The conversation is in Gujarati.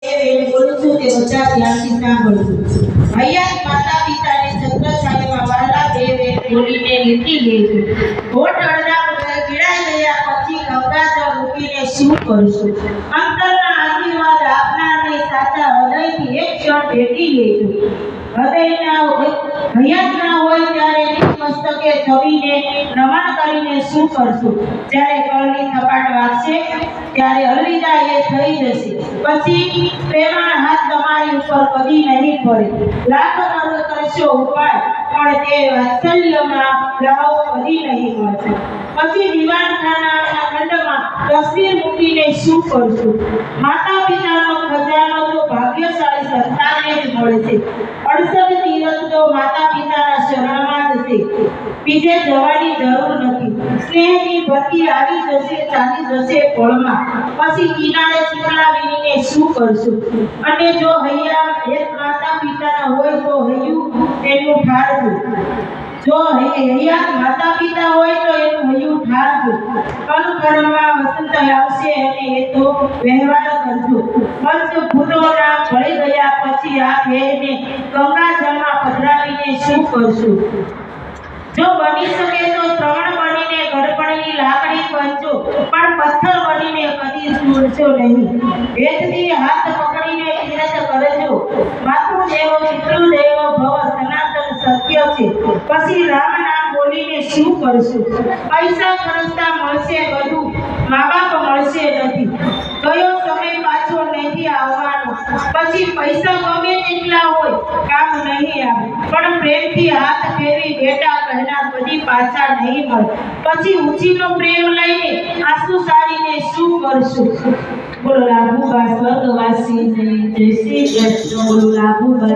બોલું છું તે બધા ધ્યાનથી સાંભળજો। હયાત માતા પિતાને છત્રછાયામાં વાલા દેવે બોલીને લીધી લેજો। હોઠ અડધા ગીરાઈ ગયા પછી ગંગાજળ મૂકીને શું કરશું? અંતરના આશીર્વાદ આપનારને સાચા હૃદયથી એક ક્ષણ ભેટી લેજો। હયાત ના હોય ત્યારે મસ્તકે છબીને નમન કરીને શું કરશું? જ્યારે કળની થપાટ વાગશે ત્યારે અલવિદા એ થઈ જશે। પછી પ્રેમાળ હાથ તમારી ઉપર કદી નહીં પડે। લાખ કરશો ઉપાય પણ તે વાત્સલ્યમાં લહાવો કદી નહીં મળશે। પછી દીવાનખાનાના ખંડમાં તસવીર મૂકીને શું કરશું? માતા પિતાનો ખજાનો તો ભાગ્યશાળી સંતાનને જ મળે છે। 68 તીરથ તો માતા પિતાના શરણમાં જ છે, બીજે જવાની જરૂર નથી। સ્નેહની ભરતી આવી જશે, ચાલી જશે પળમાં। પછી કિનારે ચીપલા વીણીને શું કરશું? અને જો હૈયા એક માતા પિતાના હોય તો હૈયું એનું ઠારજો। જો હૈયા માતા પિતા હોય તો એનું હૈયું ઠારજો। કલકરણમાં વસંત આવશે અને એ તો વહેવાર કરજો। પંચભૂતોના ભળી ગયા પછી આ ભેરને ગંગાજળમાં પધરાવીને શું કરશું? જો બની શકે તો શ્રવણ બનીને ગડપણની લાકડી બનજો, પણ પથ્થર બનીને કદી છોડશો નહીં। વેદથી હાથ પકડીને તીરથ કરજો। માતૃદેવો પિતૃદેવો ભવ સનાતન સત્ય છે। પછી રામ નામ બોલીને શું કરશું? પૈસા ખર્ચતા મળશે બધું, મા બાપ મળશે નથી। કયો સમય પાછો નથી આવવાનો। પછી પૈસા ગમે તેટલા હોય કામ નહીં આવે, પણ પ્રેમથી હાથ ફેરવી બેટા કહેનાર કદી પાછા નહીં મળે। પછી ઊંચીનો પ્રેમ લઈને આંસુ સારીને શું કરશું? બોલો લાભુબા સ્વર્ગવાસી જય શ્રી કૃષ્ણ। બોલો લાભુબા।